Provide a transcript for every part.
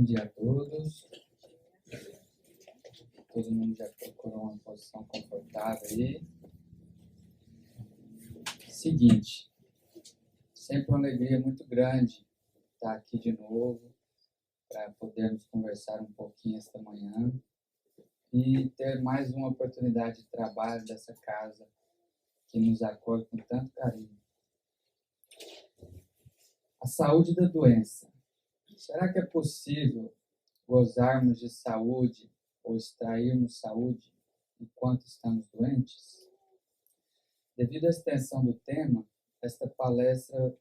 dia a todos. Todo mundo já procurou uma posição confortável aí. Seguinte, sempre uma alegria muito grande estar aqui de novo para podermos conversar um pouquinho esta manhã e ter mais uma oportunidade de trabalho dessa casa que nos acolhe com tanto carinho. A saúde da doença. Será que é possível gozarmos de saúde ou extrairmos saúde enquanto estamos doentes? Devido à extensão do tema, esta palestra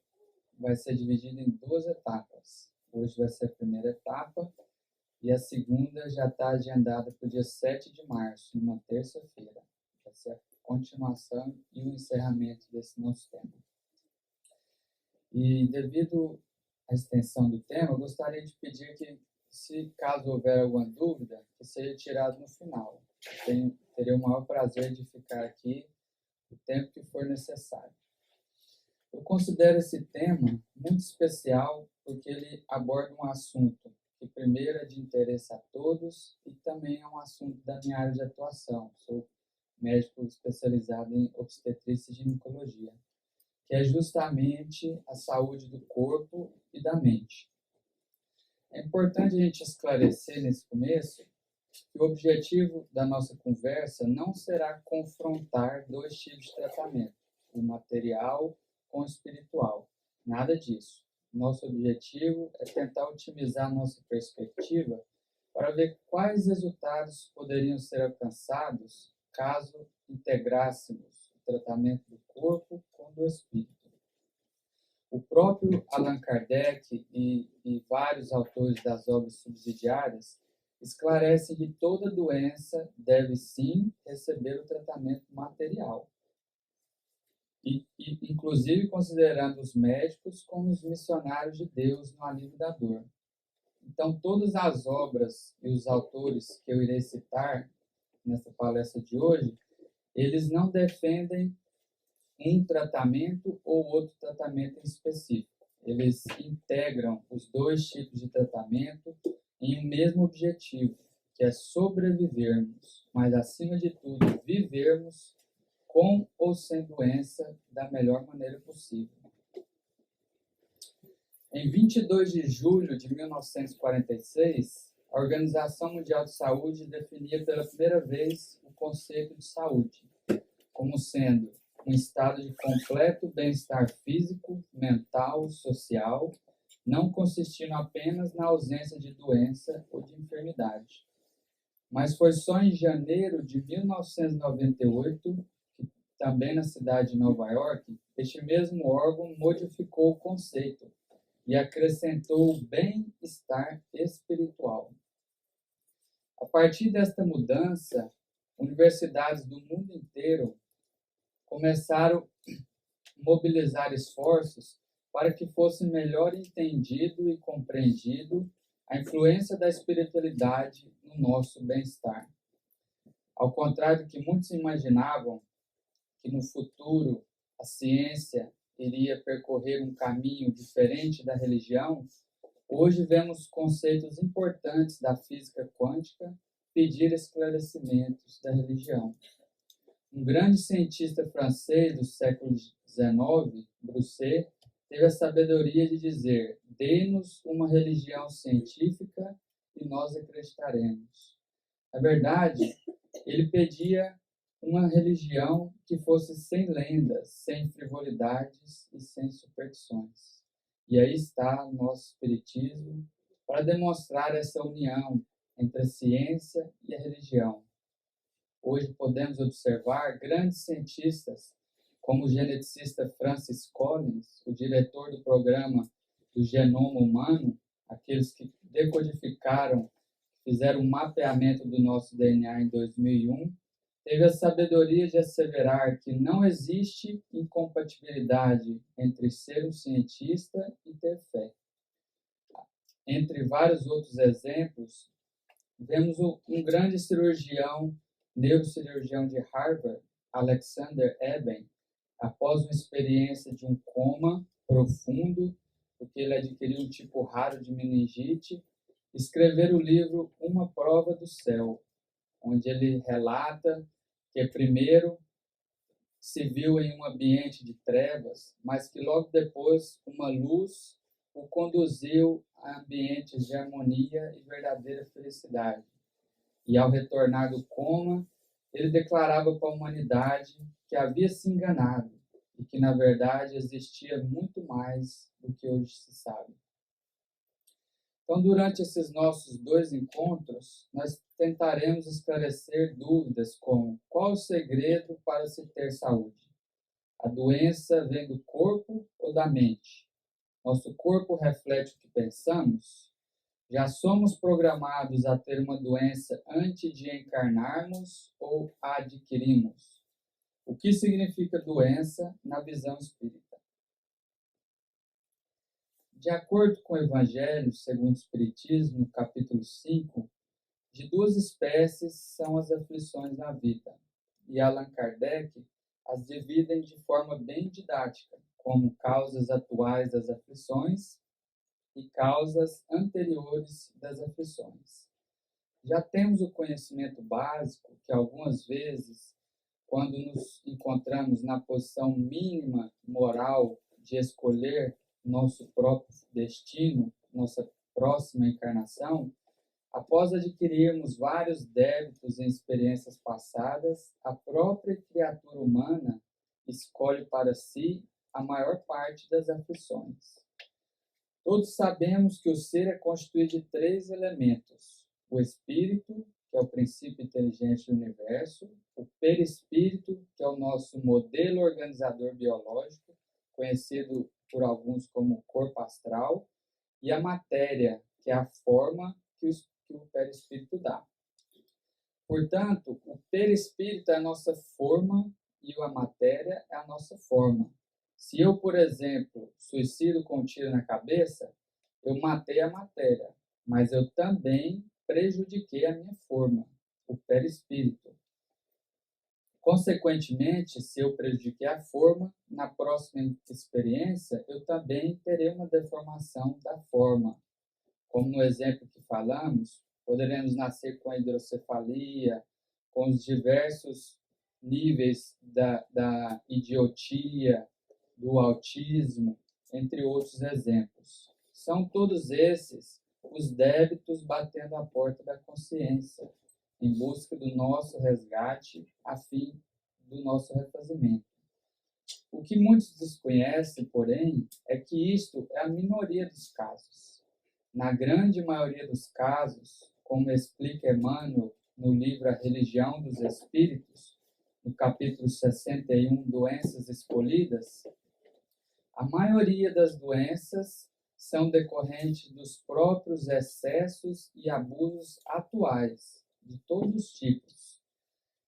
vai ser dividida em 2 etapas. Hoje vai ser a primeira etapa e a segunda já está agendada para o dia 7 de março, numa terça-feira. Vai ser a continuação e o encerramento desse nosso tema. E devido à extensão do tema, eu gostaria de pedir que, se caso houver alguma dúvida, que seja tirado no final. Terei o maior prazer de ficar aqui o tempo que for necessário. Eu considero esse tema muito especial porque ele aborda um assunto que primeiro é de interesse a todos e também é um assunto da minha área de atuação. Sou médico especializado em obstetrícia e ginecologia, que é justamente a saúde do corpo e da mente. É importante a gente esclarecer nesse começo que o objetivo da nossa conversa não será confrontar 2 tipos de tratamento, o material com o espiritual. Nada disso. Nosso objetivo é tentar otimizar nossa perspectiva para ver quais resultados poderiam ser alcançados caso integrássemos o tratamento do corpo com o do espírito. O próprio Allan Kardec e vários autores das obras subsidiárias esclarecem que toda doença deve sim receber o tratamento material, inclusive considerando os médicos como os missionários de Deus no alívio da dor. Então, todas as obras e os autores que eu irei citar nessa palestra de hoje, eles não defendem um tratamento ou outro tratamento em específico. Eles integram os 2 tipos de tratamento em um mesmo objetivo, que é sobrevivermos, mas, acima de tudo, vivermos com ou sem doença da melhor maneira possível. Em 22 de julho de 1946, a Organização Mundial de Saúde definia pela primeira vez o conceito de saúde como sendo um estado de completo bem-estar físico, mental, social, não consistindo apenas na ausência de doença ou de enfermidade. Mas foi só em janeiro de 1998, que também na cidade de Nova York, este mesmo órgão modificou o conceito e acrescentou o bem-estar espiritual. A partir desta mudança, universidades do mundo inteiro começaram a mobilizar esforços para que fosse melhor entendido e compreendido a influência da espiritualidade no nosso bem-estar. Ao contrário do que muitos imaginavam, que no futuro a ciência iria percorrer um caminho diferente da religião, hoje vemos conceitos importantes da física quântica pedir esclarecimentos da religião. Um grande cientista francês do século XIX, Broussais, teve a sabedoria de dizer: dê-nos uma religião científica e nós acreditaremos. Na verdade, ele pedia uma religião que fosse sem lendas, sem frivolidades e sem superstições. E aí está o nosso espiritismo para demonstrar essa união entre a ciência e a religião. Hoje podemos observar grandes cientistas, como o geneticista Francis Collins, o diretor do programa do genoma humano, aqueles que decodificaram, fizeram um mapeamento do nosso DNA em 2001, teve a sabedoria de asseverar que não existe incompatibilidade entre ser um cientista e ter fé. Entre vários outros exemplos, vemos um grande neurocirurgião de Harvard, Alexander Eben, após uma experiência de um coma profundo, porque ele adquiriu um tipo raro de meningite, escrever o livro Uma Prova do Céu, onde ele relata que primeiro se viu em um ambiente de trevas, mas que logo depois uma luz o conduziu a ambientes de harmonia e verdadeira felicidade. E ao retornar do coma, ele declarava para a humanidade que havia se enganado e que, na verdade, existia muito mais do que hoje se sabe. Então, durante esses nossos 2 encontros, nós tentaremos esclarecer dúvidas como: qual o segredo para se ter saúde? A doença vem do corpo ou da mente? Nosso corpo reflete o que pensamos? Já somos programados a ter uma doença antes de encarnarmos ou a adquirimos? O que significa doença na visão espírita? De acordo com o Evangelho segundo o Espiritismo, no capítulo 5, de 2 espécies são as aflições na vida, e Allan Kardec as dividem de forma bem didática, como causas atuais das aflições e causas anteriores das aflições. Já temos o conhecimento básico que algumas vezes, quando nos encontramos na posição mínima moral de escolher nosso próprio destino, nossa próxima encarnação, após adquirirmos vários débitos em experiências passadas, a própria criatura humana escolhe para si a maior parte das aflições. Todos sabemos que o ser é constituído de 3 elementos: o espírito, que é o princípio inteligente do universo, o perispírito, que é o nosso modelo organizador biológico, conhecido por alguns como corpo astral, e a matéria, que é a forma que o perispírito dá. Portanto, o perispírito é a nossa forma e a matéria é a nossa forma. Se eu, por exemplo, suicido com um tiro na cabeça, eu matei a matéria, mas eu também prejudiquei a minha forma, o perispírito. Consequentemente, se eu prejudiquei a forma, na próxima experiência, eu também terei uma deformação da forma. Como no exemplo que falamos, poderemos nascer com a hidrocefalia, com os diversos níveis da idiotia, do autismo, entre outros exemplos. São todos esses os débitos batendo à porta da consciência, em busca do nosso resgate, a fim do nosso refazimento. O que muitos desconhecem, porém, é que isto é a minoria dos casos. Na grande maioria dos casos, como explica Emmanuel no livro A Religião dos Espíritos, no capítulo 61, Doenças Escolhidas, a maioria das doenças são decorrentes dos próprios excessos e abusos atuais, de todos os tipos.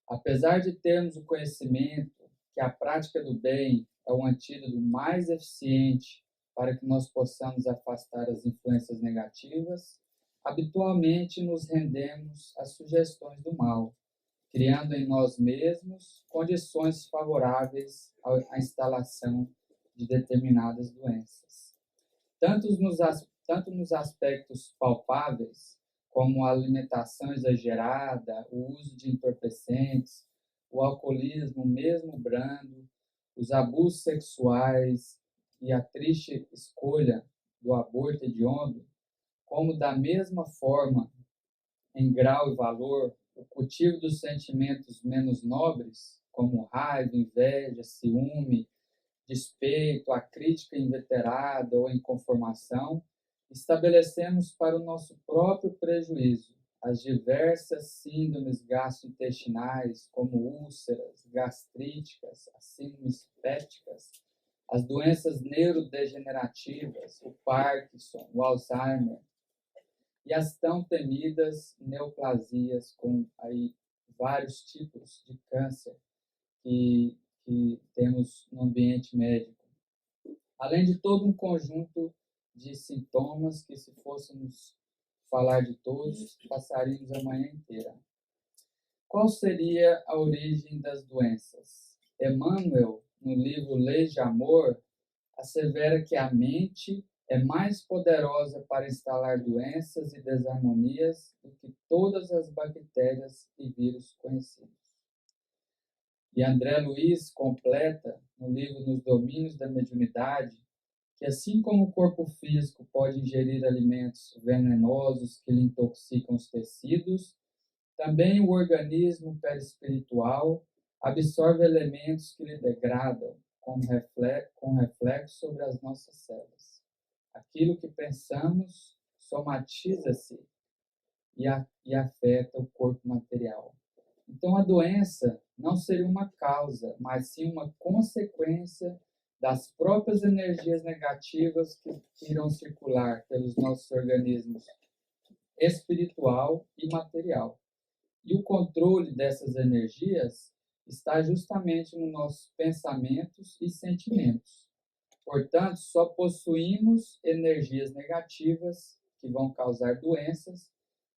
Apesar de termos o conhecimento que a prática do bem é o antídoto mais eficiente para que nós possamos afastar as influências negativas, habitualmente nos rendemos às sugestões do mal, criando em nós mesmos condições favoráveis à instalação de determinadas doenças. Tanto nos aspectos palpáveis, como a alimentação exagerada, o uso de entorpecentes, o alcoolismo mesmo brando, os abusos sexuais e a triste escolha do aborto hediondo, como da mesma forma, em grau e valor, o cultivo dos sentimentos menos nobres, como raiva, inveja, ciúme, despeito, a crítica inveterada ou inconformação, estabelecemos para o nosso próprio prejuízo as diversas síndromes gastrointestinais, como úlceras, gastríticas, as síndromes pépticas, as doenças neurodegenerativas, o Parkinson, o Alzheimer, e as tão temidas neoplasias, com aí vários tipos de câncer que temos no ambiente médico. Além de todo um conjunto de sintomas que, se fôssemos falar de todos, passaríamos a manhã inteira. Qual seria a origem das doenças? Emmanuel, no livro Leis de Amor, assevera que a mente é mais poderosa para instalar doenças e desarmonias do que todas as bactérias e vírus conhecidos. E André Luiz completa, no livro Nos Domínios da Mediunidade, que assim como o corpo físico pode ingerir alimentos venenosos que lhe intoxicam os tecidos, também o organismo perispiritual absorve elementos que lhe degradam, com reflexo sobre as nossas células. Aquilo que pensamos somatiza-se e afeta o corpo material. Então, a doença não seria uma causa, mas sim uma consequência das próprias energias negativas que irão circular pelos nossos organismos espiritual e material. E o controle dessas energias está justamente nos nossos pensamentos e sentimentos. Portanto, só possuímos energias negativas que vão causar doenças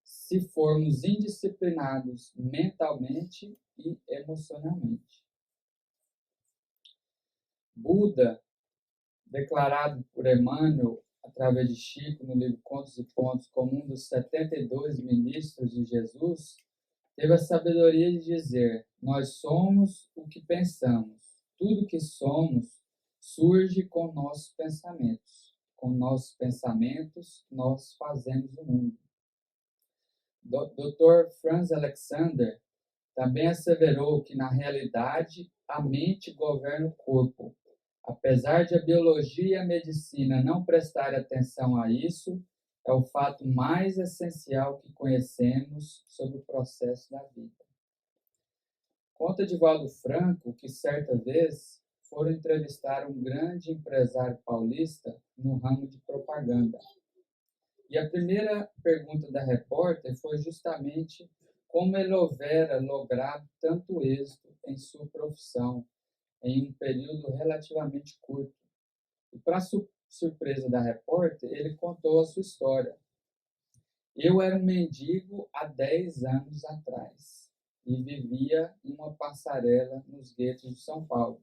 se formos indisciplinados mentalmente e emocionalmente. Buda, declarado por Emmanuel, através de Chico, no livro Contos e Pontos, como um dos 72 ministros de Jesus, teve a sabedoria de dizer: nós somos o que pensamos. Tudo que somos surge com nossos pensamentos. Com nossos pensamentos, nós fazemos o mundo. Dr. Franz Alexander também asseverou que, na realidade, a mente governa o corpo. Apesar de a biologia e a medicina não prestarem atenção a isso, é o fato mais essencial que conhecemos sobre o processo da vida. Conta Divaldo Franco que, certa vez, foram entrevistar um grande empresário paulista no ramo de propaganda. E a primeira pergunta da repórter foi justamente como ele houvera logrado tanto êxito em sua profissão em um período relativamente curto. E, para surpresa da repórter, ele contou a sua história. Eu era um mendigo há 10 anos atrás e vivia em uma passarela nos guetos de São Paulo.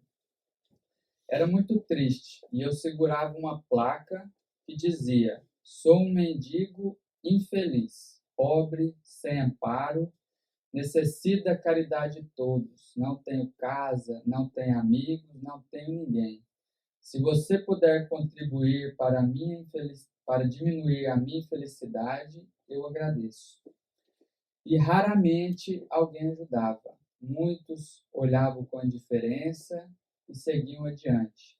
Era muito triste e eu segurava uma placa que dizia: sou um mendigo infeliz, pobre, sem amparo, necessito da caridade de todos, não tenho casa, não tenho amigos, não tenho ninguém. Se você puder contribuir para diminuir a minha infelicidade, eu agradeço. E raramente alguém ajudava. Muitos olhavam com indiferença e seguiam adiante.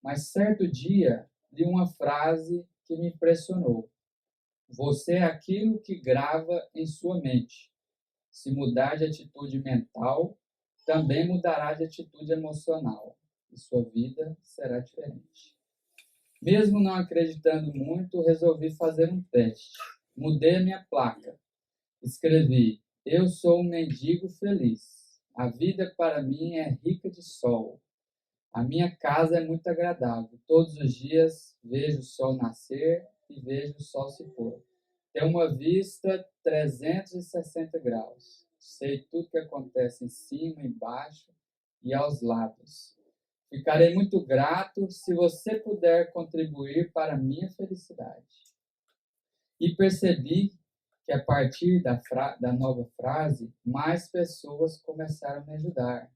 Mas certo dia li uma frase que me impressionou. Você é aquilo que grava em sua mente. Se mudar de atitude mental, também mudará de atitude emocional. E sua vida será diferente. Mesmo não acreditando muito, resolvi fazer um teste. Mudei a minha placa. Escrevi: eu sou um mendigo feliz. A vida para mim é rica de sol. A minha casa é muito agradável. Todos os dias vejo o sol nascer e vejo o sol se pôr. Tem uma vista 360 graus. Sei tudo que acontece em cima, embaixo e aos lados. Ficarei muito grato se você puder contribuir para a minha felicidade. E percebi que, a partir da nova frase, mais pessoas começaram a me ajudar.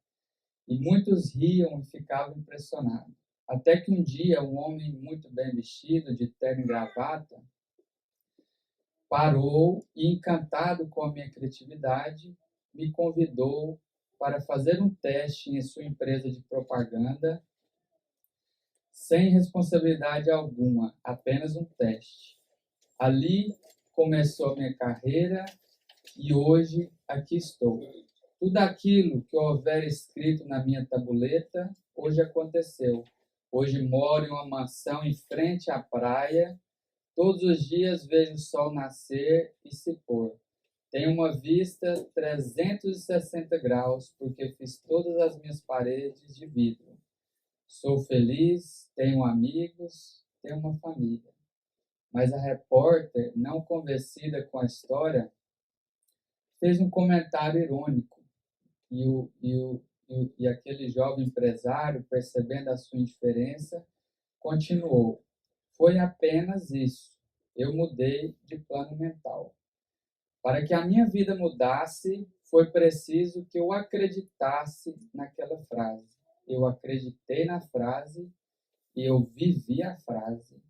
E muitos riam e ficavam impressionados. Até que um dia, um homem muito bem vestido, de terno e gravata, parou e, encantado com a minha criatividade, me convidou para fazer um teste em sua empresa de propaganda, sem responsabilidade alguma, apenas um teste. Ali começou a minha carreira e hoje aqui estou. Tudo aquilo que houver escrito na minha tabuleta, hoje aconteceu. Hoje moro em uma mansão em frente à praia. Todos os dias vejo o sol nascer e se pôr. Tenho uma vista 360 graus, porque fiz todas as minhas paredes de vidro. Sou feliz, tenho amigos, tenho uma família. Mas a repórter, não convencida com a história, fez um comentário irônico. E aquele jovem empresário, percebendo a sua indiferença, continuou: Foi apenas isso. Eu mudei de plano mental. Para que a minha vida mudasse, foi preciso que eu acreditasse naquela frase. Eu acreditei na frase e eu vivi a frase.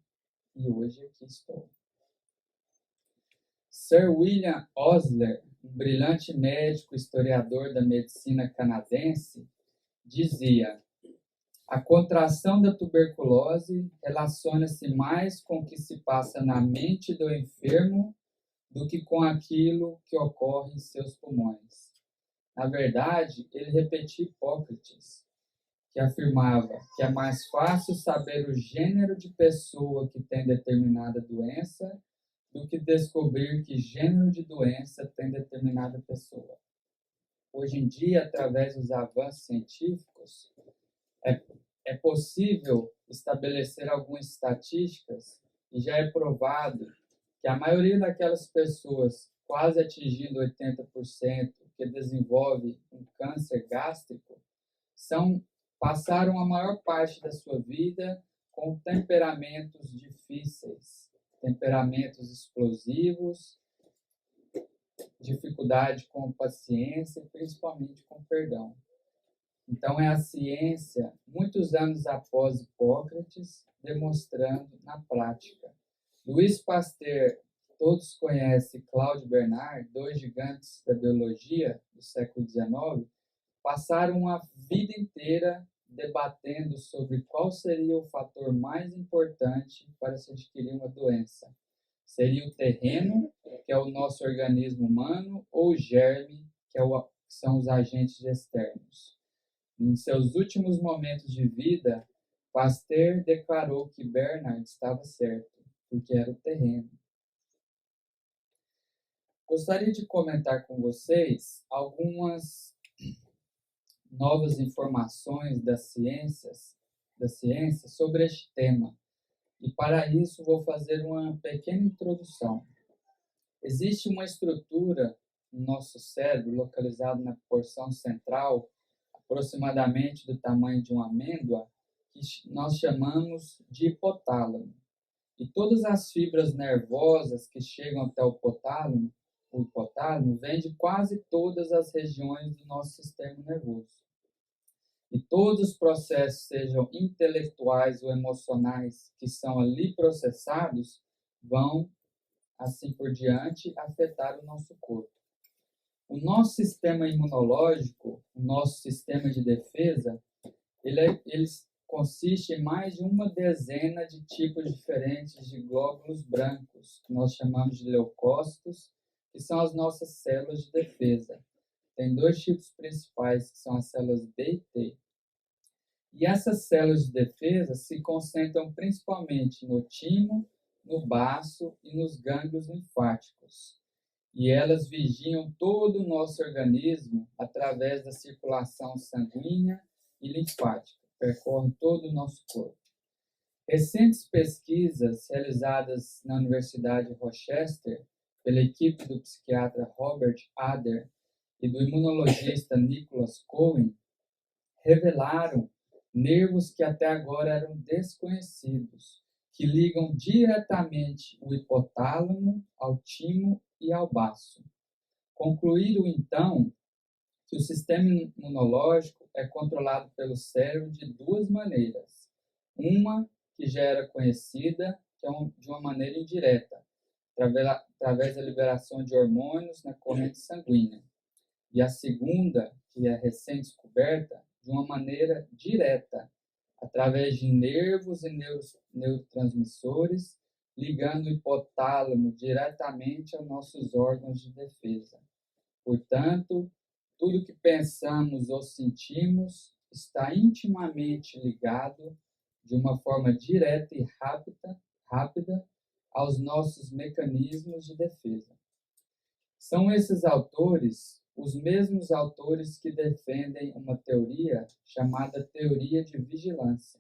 E hoje aqui estou. Sir William Osler, um brilhante médico historiador da medicina canadense, dizia: a contração da tuberculose relaciona-se mais com o que se passa na mente do enfermo do que com aquilo que ocorre em seus pulmões. Na verdade, ele repetia Hipócrates, que afirmava que é mais fácil saber o gênero de pessoa que tem determinada doença do que descobrir que gênero de doença tem determinada pessoa. Hoje em dia, através dos avanços científicos, é possível estabelecer algumas estatísticas e já é provado que a maioria daquelas pessoas, quase atingindo 80%, que desenvolve um câncer gástrico, passaram a maior parte da sua vida com temperamentos difíceis, temperamentos explosivos, dificuldade com paciência, principalmente com perdão. Então, é a ciência, muitos anos após Hipócrates, demonstrando na prática. Louis Pasteur, todos conhecem Claude Bernard, dois gigantes da biologia do século XIX, passaram uma vida inteira debatendo sobre qual seria o fator mais importante para se adquirir uma doença. Seria o terreno, que é o nosso organismo humano, ou o germe, que são os agentes externos. Em seus últimos momentos de vida, Pasteur declarou que Bernard estava certo, porque era o terreno. Gostaria de comentar com vocês algumas novas informações da ciência sobre este tema. E para isso vou fazer uma pequena introdução. Existe uma estrutura no nosso cérebro, localizada na porção central, aproximadamente do tamanho de uma amêndoa, que nós chamamos de hipotálamo. E todas as fibras nervosas que chegam até o hipotálamo vêm de quase todas as regiões do nosso sistema nervoso. E todos os processos, sejam intelectuais ou emocionais, que são ali processados, vão, assim por diante, afetar o nosso corpo. O nosso sistema imunológico, o nosso sistema de defesa, ele consiste em mais de uma dezena de tipos diferentes de glóbulos brancos, que nós chamamos de leucócitos, que são as nossas células de defesa. Tem dois tipos principais, que são as células B e T. E essas células de defesa se concentram principalmente no timo, no baço e nos gânglios linfáticos. E elas vigiam todo o nosso organismo através da circulação sanguínea e linfática, percorrem todo o nosso corpo. Recentes pesquisas realizadas na Universidade de Rochester pela equipe do psiquiatra Robert Adler e do imunologista Nicholas Cohen revelaram nervos que até agora eram desconhecidos, que ligam diretamente o hipotálamo ao timo e ao baço. Concluíram, então, que o sistema imunológico é controlado pelo cérebro de duas maneiras. Uma, que já era conhecida, que é de uma maneira indireta, através da liberação de hormônios na corrente sanguínea. E a segunda, que é recém-descoberta, de uma maneira direta, através de nervos e neurotransmissores, ligando o hipotálamo diretamente aos nossos órgãos de defesa. Portanto, tudo que pensamos ou sentimos está intimamente ligado, de uma forma direta e rápida aos nossos mecanismos de defesa. São esses autores os mesmos autores que defendem uma teoria chamada teoria de vigilância.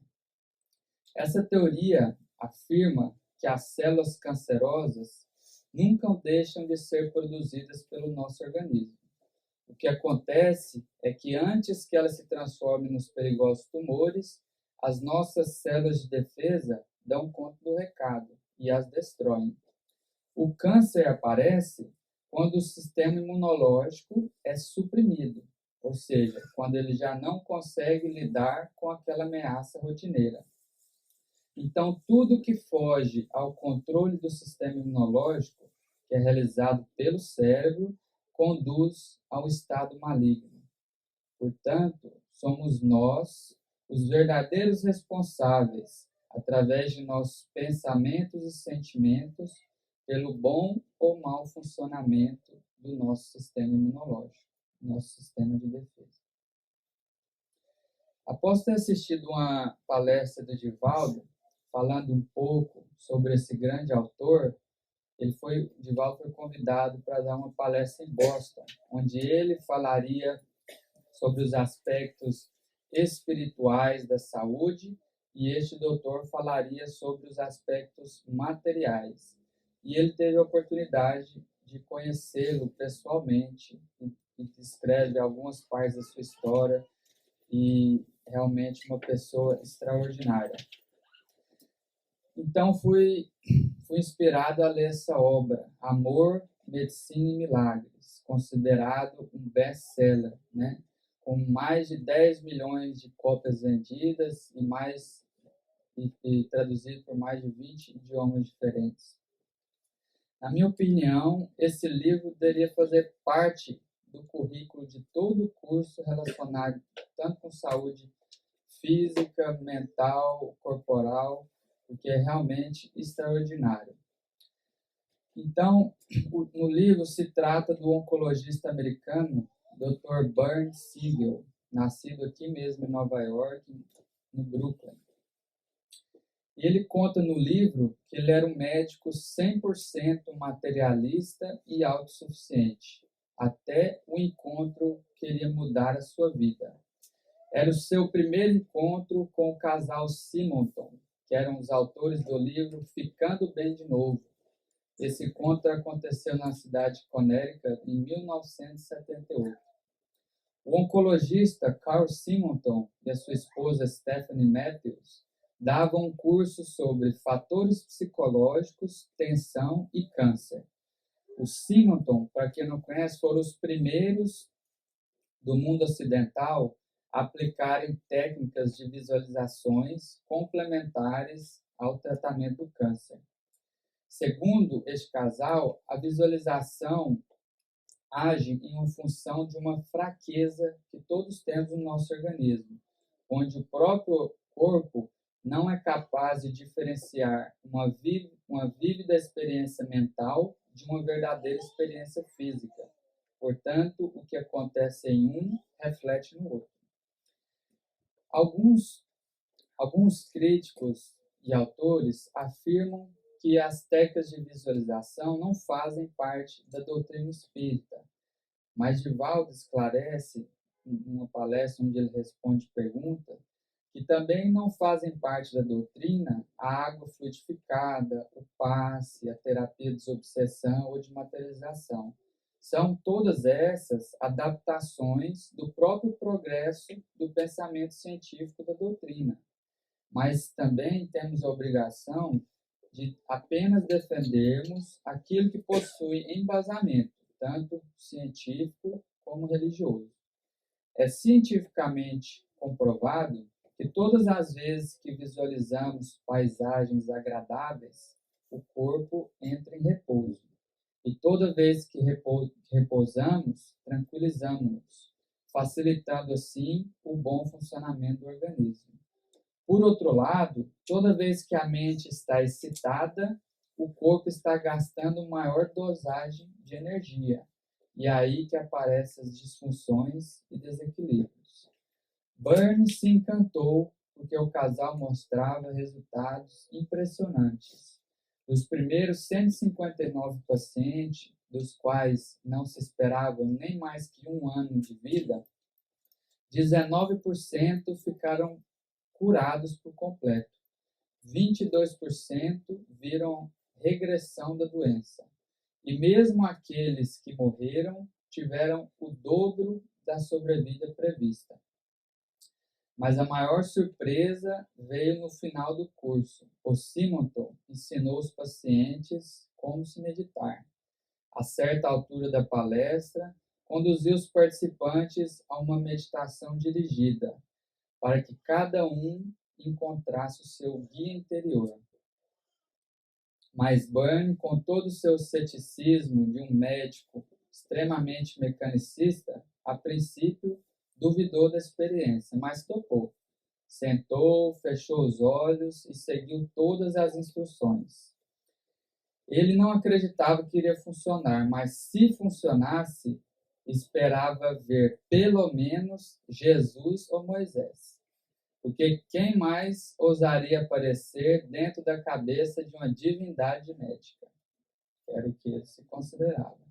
Essa teoria afirma que as células cancerosas nunca deixam de ser produzidas pelo nosso organismo. O que acontece é que antes que elas se transformem nos perigosos tumores, as nossas células de defesa dão conta do recado e as destroem. O câncer aparece quando o sistema imunológico é suprimido, ou seja, quando ele já não consegue lidar com aquela ameaça rotineira. Então, tudo que foge ao controle do sistema imunológico, que é realizado pelo cérebro, conduz ao estado maligno. Portanto, somos nós os verdadeiros responsáveis, através de nossos pensamentos e sentimentos, pelo bom ou mau funcionamento do nosso sistema imunológico, nosso sistema de defesa. Após ter assistido uma palestra do Divaldo, falando um pouco sobre esse grande autor, Divaldo foi convidado para dar uma palestra em Boston, onde ele falaria sobre os aspectos espirituais da saúde e este doutor falaria sobre os aspectos materiais. E ele teve a oportunidade de conhecê-lo pessoalmente e descreve algumas partes da sua história e realmente uma pessoa extraordinária. Então fui inspirado a ler essa obra, Amor, Medicina e Milagres, considerado um best-seller, né? Com mais de 10 milhões de cópias vendidas e traduzido por mais de 20 idiomas diferentes. Na minha opinião, esse livro deveria fazer parte do currículo de todo o curso relacionado tanto com saúde física, mental, corporal, porque é realmente extraordinário. Então, no livro se trata do oncologista americano Dr. Bernie Siegel, nascido aqui mesmo em Nova York, no Brooklyn. E ele conta no livro que ele era um médico 100% materialista e autossuficiente, até o encontro que iria mudar a sua vida. Era o seu primeiro encontro com o casal Simonton, que eram os autores do livro Ficando Bem de Novo. Esse encontro aconteceu na cidade de Connecticut em 1978. O oncologista Carl Simonton e a sua esposa Stephanie Matthews davam um curso sobre fatores psicológicos, tensão e câncer. Os Simonton, para quem não conhece, foram os primeiros do mundo ocidental a aplicarem técnicas de visualizações complementares ao tratamento do câncer. Segundo este casal, a visualização age em uma função de uma fraqueza que todos temos no nosso organismo, onde o próprio corpo não é capaz de diferenciar uma vívida experiência mental de uma verdadeira experiência física. Portanto, o que acontece em um reflete no outro. Alguns críticos e autores afirmam que as técnicas de visualização não fazem parte da doutrina espírita, mas Divaldo esclarece, em uma palestra onde ele responde pergunta, que também não fazem parte da doutrina a água fluidificada, o passe, a terapia de desobsessão ou de materialização. São todas essas adaptações do próprio progresso do pensamento científico da doutrina. Mas também temos a obrigação de apenas defendermos aquilo que possui embasamento, tanto científico como religioso. É cientificamente comprovado que todas as vezes que visualizamos paisagens agradáveis, o corpo entra em repouso. E toda vez que repousamos, tranquilizamos-nos, facilitando assim o bom funcionamento do organismo. Por outro lado, toda vez que a mente está excitada, o corpo está gastando maior dosagem de energia. E é aí que aparecem as disfunções e desequilíbrios. Bernie se encantou porque o casal mostrava resultados impressionantes. Dos primeiros 159 pacientes, dos quais não se esperavam nem mais que 1 ano de vida, 19% ficaram curados por completo. 22% viram regressão da doença. E mesmo aqueles que morreram tiveram o dobro da sobrevida prevista. Mas a maior surpresa veio no final do curso. O Simonton ensinou os pacientes como se meditar. A certa altura da palestra, conduziu os participantes a uma meditação dirigida, para que cada um encontrasse o seu guia interior. Mas Byrne, com todo o seu ceticismo de um médico extremamente mecanicista, a princípio duvidou da experiência, mas topou. Sentou, fechou os olhos e seguiu todas as instruções. Ele não acreditava que iria funcionar, mas se funcionasse, esperava ver pelo menos Jesus ou Moisés. Porque quem mais ousaria aparecer dentro da cabeça de uma divindade médica? Era o que ele se considerava.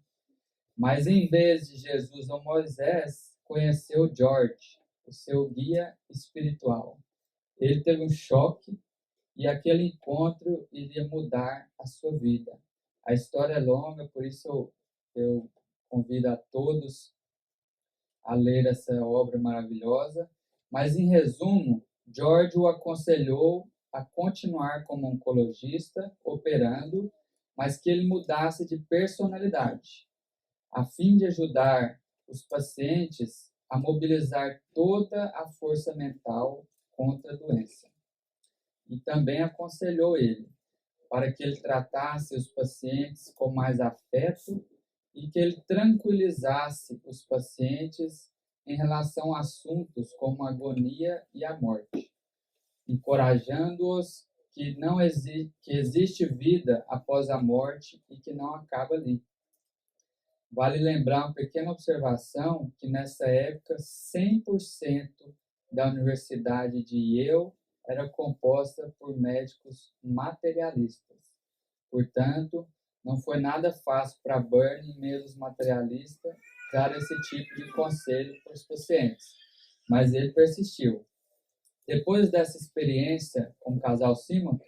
Mas em vez de Jesus ou Moisés, conheceu George, o seu guia espiritual. Ele teve um choque e aquele encontro iria mudar a sua vida. A história é longa, por isso eu convido a todos a ler essa obra maravilhosa. Mas, em resumo, George o aconselhou a continuar como oncologista, operando, mas que ele mudasse de personalidade, a fim de ajudar os pacientes a mobilizar toda a força mental contra a doença. E também aconselhou ele para que ele tratasse os pacientes com mais afeto e que ele tranquilizasse os pacientes em relação a assuntos como a agonia e a morte, encorajando-os que que existe vida após a morte e que não acaba ali. Vale lembrar uma pequena observação que nessa época 100% da Universidade de Yale era composta por médicos materialistas. Portanto, não foi nada fácil para Byrne, em meio dos materialistas, dar esse tipo de conselho para os pacientes, mas ele persistiu. Depois dessa experiência com o casal Simonton,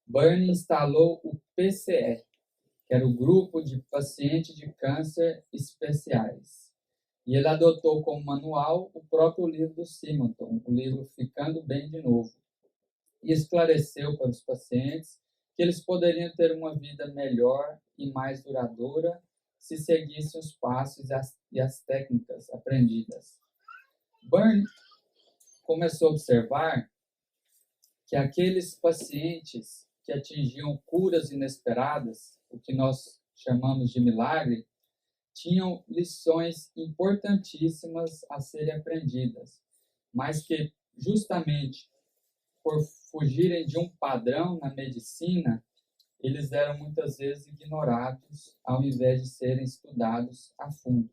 Byrne instalou o PCE, que era o Grupo de Pacientes de Câncer Especiais. E ele adotou como manual o próprio livro do Simonton, o livro Ficando Bem de Novo, e esclareceu para os pacientes que eles poderiam ter uma vida melhor e mais duradoura se seguissem os passos e as técnicas aprendidas. Byrne começou a observar que aqueles pacientes que atingiam curas inesperadas, o que nós chamamos de milagre, tinham lições importantíssimas a serem aprendidas, mas que justamente por fugirem de um padrão na medicina, eles eram muitas vezes ignorados ao invés de serem estudados a fundo.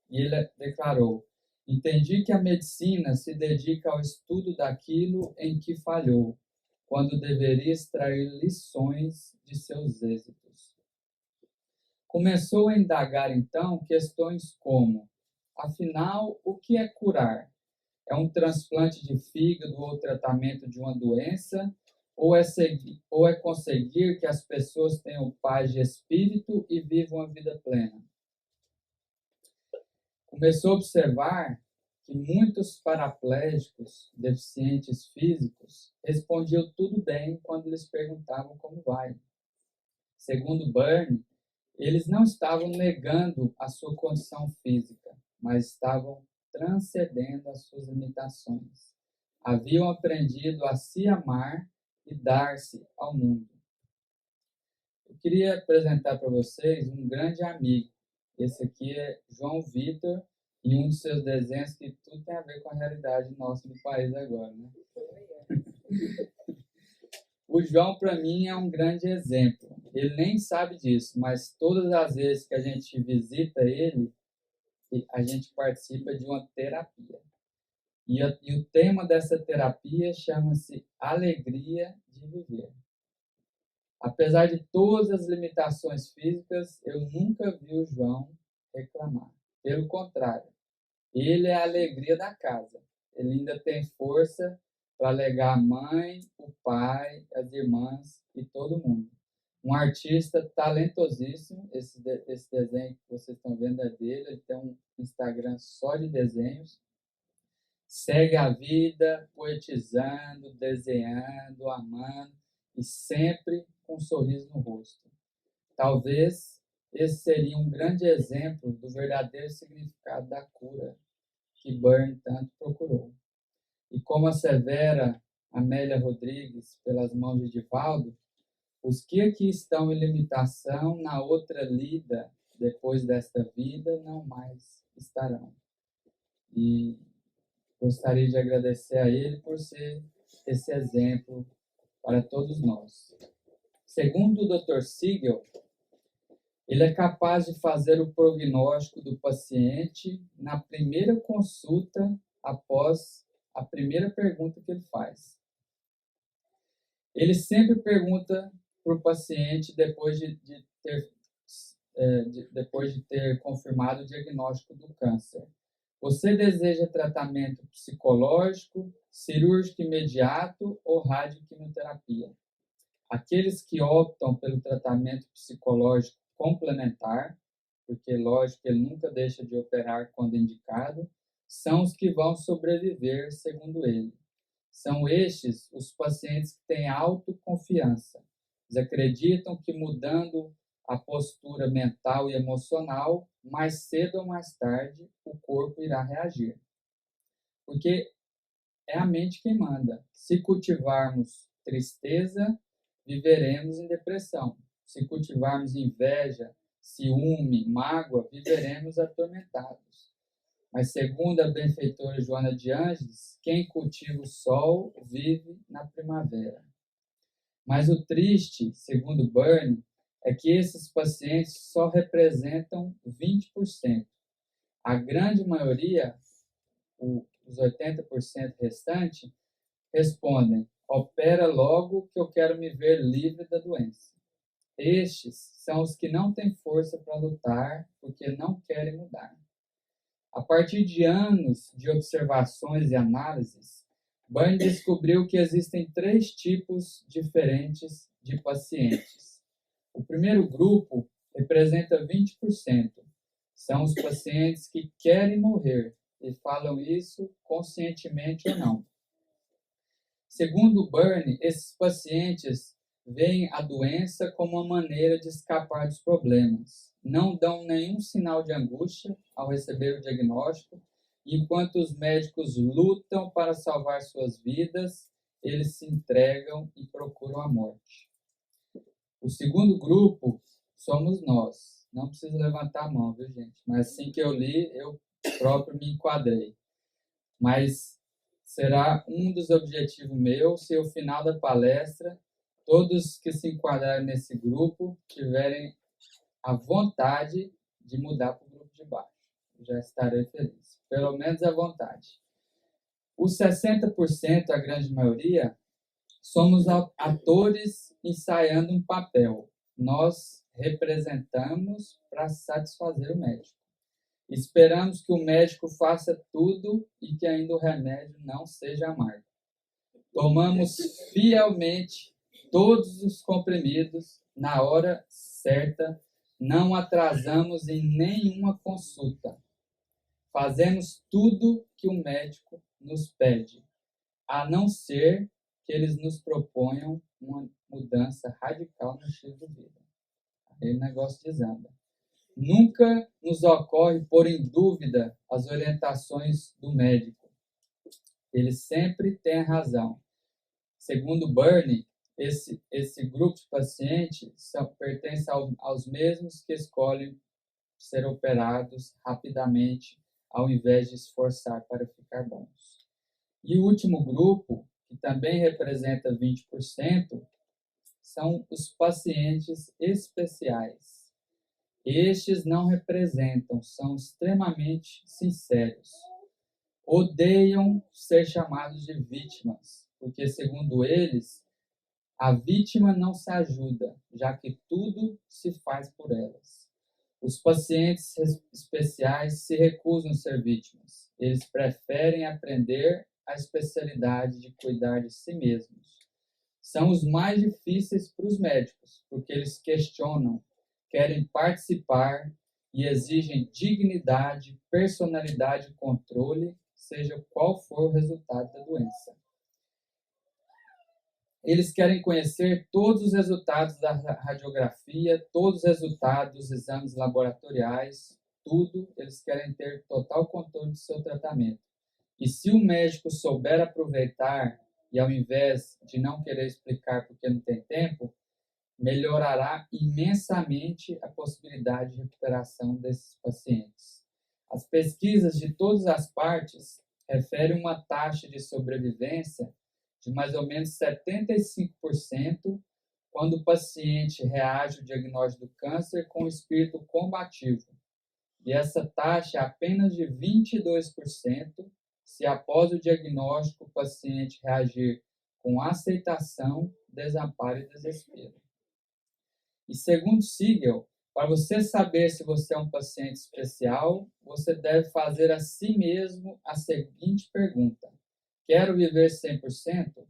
E ele declarou: entendi que a medicina se dedica ao estudo daquilo em que falhou, quando deveria extrair lições de seus êxitos. Começou a indagar, então, questões como: afinal, o que é curar? É um transplante de fígado ou tratamento de uma doença? Ou é conseguir que as pessoas tenham paz de espírito e vivam a vida plena? Começou a observar que muitos paraplégicos, deficientes físicos, respondiam tudo bem quando lhes perguntavam como vai. Segundo Byrne, eles não estavam negando a sua condição física, mas estavam transcendendo as suas limitações. Haviam aprendido a se amar e dar-se ao mundo. Eu queria apresentar para vocês um grande amigo. Esse aqui é João Vitor, e um de seus desenhos que tudo tem a ver com a realidade nossa do país agora, né? O João, para mim, é um grande exemplo. Ele nem sabe disso, mas todas as vezes que a gente visita ele, a gente participa de uma terapia. E o tema dessa terapia chama-se Alegria de Viver. Apesar de todas as limitações físicas, eu nunca vi o João reclamar. Pelo contrário, ele é a alegria da casa. Ele ainda tem força para alegar a mãe, o pai, as irmãs e todo mundo. Um artista talentosíssimo. Esse desenho que vocês estão vendo é dele. Ele tem um Instagram só de desenhos. segue a vida poetizando, desenhando, amando e sempre com um sorriso no rosto. Talvez esse seria um grande exemplo do verdadeiro significado da cura que Byrne tanto procurou. E como assevera Amélia Rodrigues pelas mãos de Divaldo, os que aqui estão em limitação, na outra lida, depois desta vida, não mais estarão. E gostaria de agradecer a ele por ser esse exemplo para todos nós. Segundo o Dr. Siegel, ele é capaz de fazer o prognóstico do paciente na primeira consulta após a primeira pergunta que ele faz. Ele sempre pergunta para o paciente depois de ter confirmado o diagnóstico do câncer: você deseja tratamento psicológico, cirúrgico imediato ou radioquimioterapia? Aqueles que optam pelo tratamento psicológico complementar, porque, lógico, ele nunca deixa de operar quando indicado, são os que vão sobreviver, segundo ele. São estes os pacientes que têm autoconfiança. Eles acreditam que mudando a postura mental e emocional, mais cedo ou mais tarde, o corpo irá reagir. Porque é a mente quem manda. Se cultivarmos tristeza, viveremos em depressão. Se cultivarmos inveja, ciúme, mágoa, viveremos atormentados. Mas segundo a benfeitora Joana de Ângeles, quem cultiva o sol vive na primavera. Mas o triste, segundo Byrne, é que esses pacientes só representam 20%. A grande maioria, os 80% restantes, respondem: opera logo que eu quero me ver livre da doença. Estes são os que não têm força para lutar porque não querem mudar. A partir de anos de observações e análises, Byrne descobriu que existem 3 tipos diferentes de pacientes. O primeiro grupo representa 20%. São os pacientes que querem morrer e falam isso conscientemente ou não. Segundo Byrne, esses pacientes veem a doença como uma maneira de escapar dos problemas. Não dão nenhum sinal de angústia ao receber o diagnóstico, e enquanto os médicos lutam para salvar suas vidas, eles se entregam e procuram a morte. O segundo grupo somos nós. Não precisa levantar a mão, viu, gente? Mas assim que eu li, eu próprio me enquadrei. Mas será um dos objetivos meus se ao final da palestra todos que se enquadrarem nesse grupo tiverem a vontade de mudar para o grupo de baixo. Já estarei feliz. Pelo menos a vontade. Os 60%, a grande maioria, somos atores ensaiando um papel. Nós representamos para satisfazer o médico. Esperamos que o médico faça tudo e que ainda o remédio não seja amargo. Tomamos fielmente todos os comprimidos na hora certa, não atrasamos em nenhuma consulta. Fazemos tudo que o médico nos pede, a não ser que eles nos proponham uma mudança radical no estilo de vida. Aí o negócio desanda. Nunca nos ocorre pôr em dúvida as orientações do médico. Ele sempre tem razão. Segundo Byrne, esse grupo de pacientes pertence aos mesmos que escolhem ser operados rapidamente, ao invés de esforçar para ficar bons. E o último grupo, que também representa 20%, são os pacientes especiais. Estes não representam, são extremamente sinceros. Odeiam ser chamados de vítimas, porque, segundo eles, a vítima não se ajuda, já que tudo se faz por elas. Os pacientes especiais se recusam a ser vítimas. Eles preferem aprender a especialidade de cuidar de si mesmos. São os mais difíceis para os médicos, porque eles questionam, querem participar e exigem dignidade, personalidade e controle seja qual for o resultado da doença. Eles querem conhecer todos os resultados da radiografia, todos os resultados dos exames laboratoriais, tudo. Eles querem ter total controle do seu tratamento. E se o médico souber aproveitar, e ao invés de não querer explicar porque não tem tempo, melhorará imensamente a possibilidade de recuperação desses pacientes. As pesquisas de todas as partes referem uma taxa de sobrevivência de mais ou menos 75% quando o paciente reage ao diagnóstico do câncer com espírito combativo. E essa taxa é apenas de 22% se após o diagnóstico o paciente reagir com aceitação, desamparo e desespero. E segundo Siegel, para você saber se você é um paciente especial, você deve fazer a si mesmo a seguinte pergunta: quero viver 100%?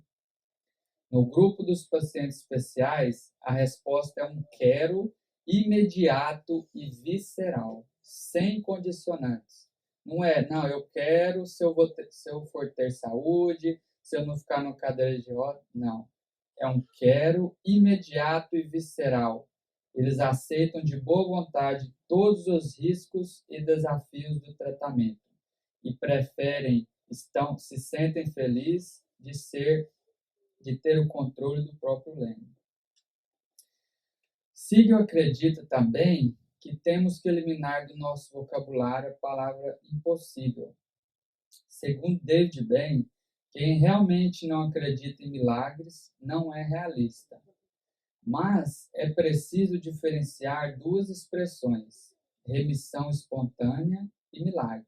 No grupo dos pacientes especiais, a resposta é um quero imediato e visceral, sem condicionantes. Não é, não, eu quero se eu for ter saúde, se eu não ficar no cadeira de rodas. Não. É um quero imediato e visceral. Eles aceitam de boa vontade todos os riscos e desafios do tratamento e preferem, se sentem felizes de ter o controle do próprio leme. Siegel acredita também que temos que eliminar do nosso vocabulário a palavra impossível. Segundo David Bain, quem realmente não acredita em milagres não é realista. Mas é preciso diferenciar duas expressões, remissão espontânea e milagre.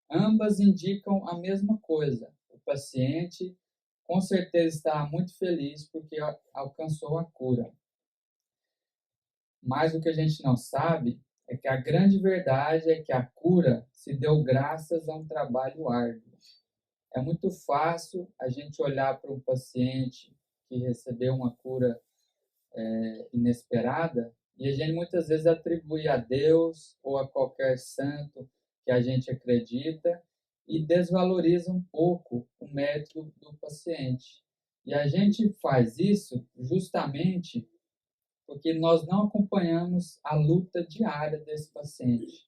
Ambas indicam a mesma coisa. O paciente com certeza está muito feliz porque alcançou a cura. Mas o que a gente não sabe é que a grande verdade é que a cura se deu graças a um trabalho árduo. É muito fácil a gente olhar para um paciente que recebeu uma cura inesperada e a gente muitas vezes atribui a Deus ou a qualquer santo que a gente acredita e desvaloriza um pouco o mérito do paciente. E a gente faz isso justamente porque nós não acompanhamos a luta diária desse paciente.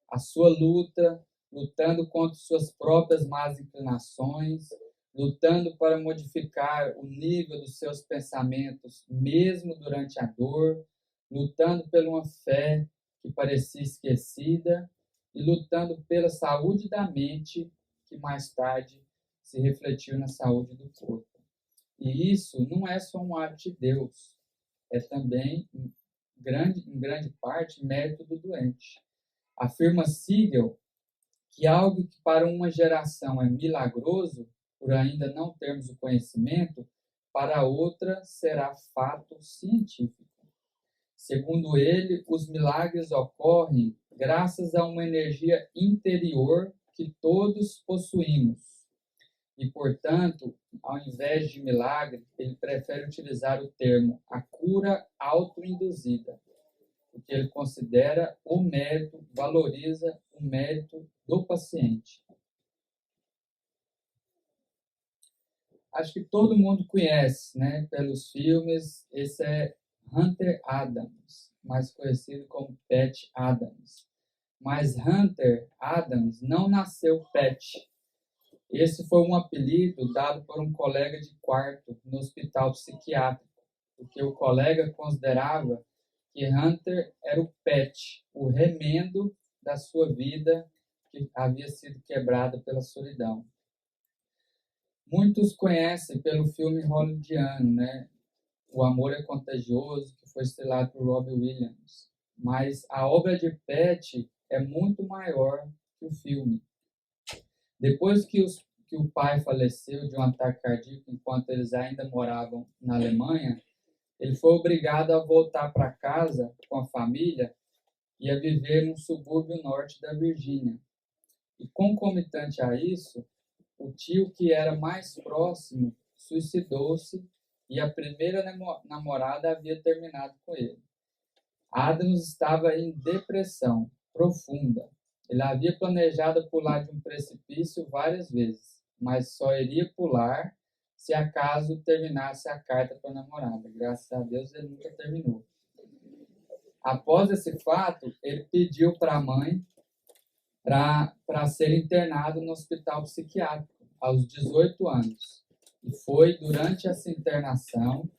A sua luta, lutando contra suas próprias más inclinações, lutando para modificar o nível dos seus pensamentos, mesmo durante a dor, lutando por uma fé que parecia esquecida e lutando pela saúde da mente, que mais tarde se refletiu na saúde do corpo. E isso não é só um ato de Deus, é também, em grande parte, mérito do doente. Afirma Siegel que algo que para uma geração é milagroso, por ainda não termos o conhecimento, para outra será fato científico. Segundo ele, os milagres ocorrem graças a uma energia interior que todos possuímos. E, portanto, ao invés de milagre, ele prefere utilizar o termo a cura autoinduzida, porque ele considera o mérito, valoriza o mérito do paciente. Acho que todo mundo conhece, né, pelos filmes, esse é Hunter Adams, mais conhecido como Pat Adams. Mas Hunter Adams não nasceu Pat. Esse foi um apelido dado por um colega de quarto no hospital psiquiátrico, porque o colega considerava que Hunter era o pet, o remendo da sua vida que havia sido quebrada pela solidão. Muitos conhecem pelo filme hollywoodiano, né? O Amor é Contagioso, que foi estrelado por Robin Williams. Mas a obra de Pat é muito maior que o filme. Depois que o pai faleceu de um ataque cardíaco enquanto eles ainda moravam na Alemanha, ele foi obrigado a voltar para casa com a família e a viver num subúrbio norte da Virgínia. E concomitante a isso, o tio que era mais próximo suicidou-se e a primeira namorada havia terminado com ele. Adams estava em depressão profunda Ele havia planejado pular de um precipício várias vezes, mas só iria pular se acaso terminasse a carta para a namorada. Graças a Deus ele nunca terminou. Após esse fato, ele pediu para a mãe para ser internado no hospital psiquiátrico aos 18 anos. E foi durante essa internação,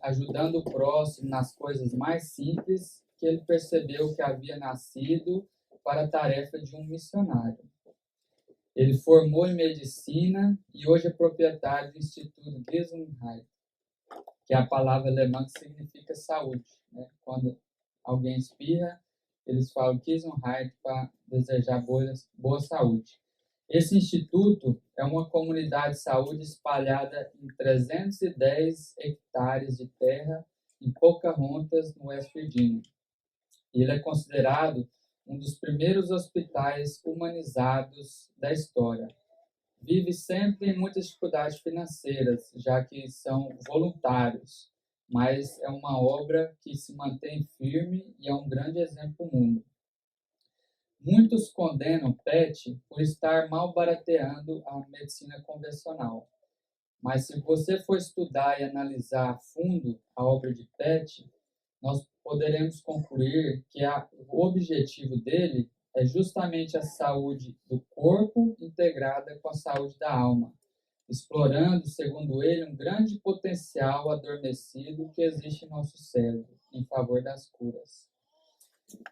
ajudando o próximo nas coisas mais simples, que ele percebeu que havia nascido para a tarefa de um missionário. Ele formou em medicina e hoje é proprietário do Instituto Gesundheit, que é a palavra alemã que significa saúde, né? Quando alguém espirra, eles falam Gesundheit para desejar boa saúde. Esse instituto é uma comunidade de saúde espalhada em 310 hectares de terra em Pocahontas, no West Virginia. E ele é considerado um dos primeiros hospitais humanizados da história. Vive sempre em muitas dificuldades financeiras, já que são voluntários, mas é uma obra que se mantém firme e é um grande exemplo no mundo. Muitos condenam PET por estar mal barateando a medicina convencional, mas se você for estudar e analisar a fundo a obra de PET, nós poderemos concluir que o objetivo dele é justamente a saúde do corpo integrada com a saúde da alma, explorando, segundo ele, um grande potencial adormecido que existe em nosso cérebro, em favor das curas.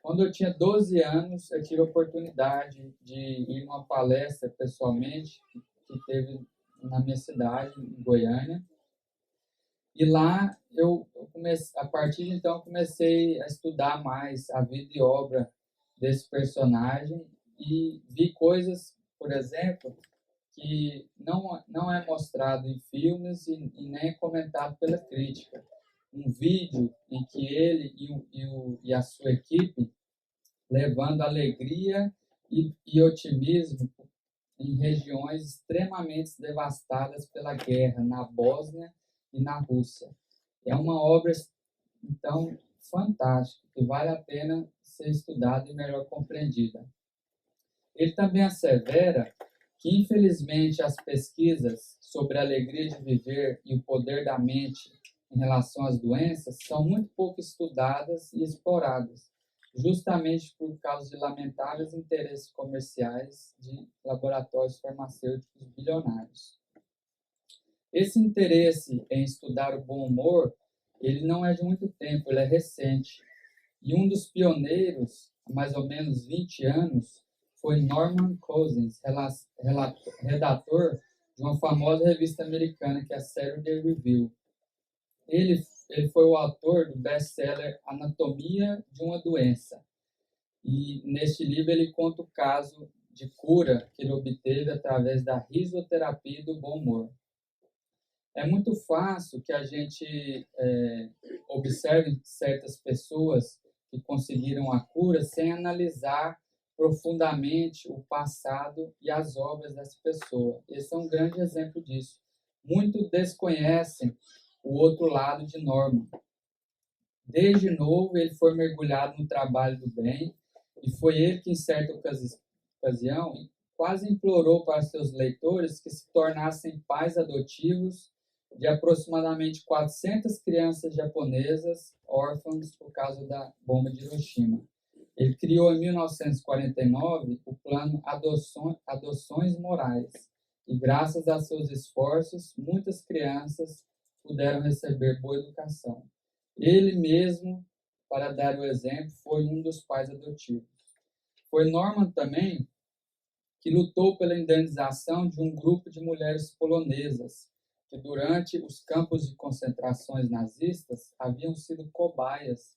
Quando eu tinha 12 anos, eu tive a oportunidade de ir numa palestra pessoalmente que teve na minha cidade, em Goiânia. E lá a partir de então, eu comecei a estudar mais a vida e obra desse personagem e vi coisas, por exemplo, que não é mostrado em filmes e nem é comentado pela crítica. Um vídeo em que ele e a sua equipe levando alegria e otimismo em regiões extremamente devastadas pela guerra, na Bósnia e na Rússia. É uma obra, então, fantástica, que vale a pena ser estudada e melhor compreendida. Ele também assevera que, infelizmente, as pesquisas sobre a alegria de viver e o poder da mente em relação às doenças são muito pouco estudadas e exploradas, justamente por causa de lamentáveis interesses comerciais de laboratórios farmacêuticos bilionários. Esse interesse em estudar o bom humor, ele não é de muito tempo, ele é recente. E um dos pioneiros, há mais ou menos 20 anos, foi Norman Cousins, redator de uma famosa revista americana que é a Saturday Review. Ele foi o autor do best-seller Anatomia de uma Doença. E neste livro ele conta o caso de cura que ele obteve através da risoterapia do bom humor. É muito fácil que a gente observe certas pessoas que conseguiram a cura sem analisar profundamente o passado e as obras dessa pessoa. Esse é um grande exemplo disso. Muitos desconhecem o outro lado de Norman. Desde novo, ele foi mergulhado no trabalho do bem e foi ele que, em certa ocasião, quase implorou para seus leitores que se tornassem pais adotivos de aproximadamente 400 crianças japonesas órfãs por causa da bomba de Hiroshima. Ele criou em 1949 o plano Adoções Morais e, graças a seus esforços, muitas crianças puderam receber boa educação. Ele mesmo, para dar o exemplo, foi um dos pais adotivos. Foi Norman também que lutou pela indenização de um grupo de mulheres polonesas que, durante os campos de concentrações nazistas, haviam sido cobaias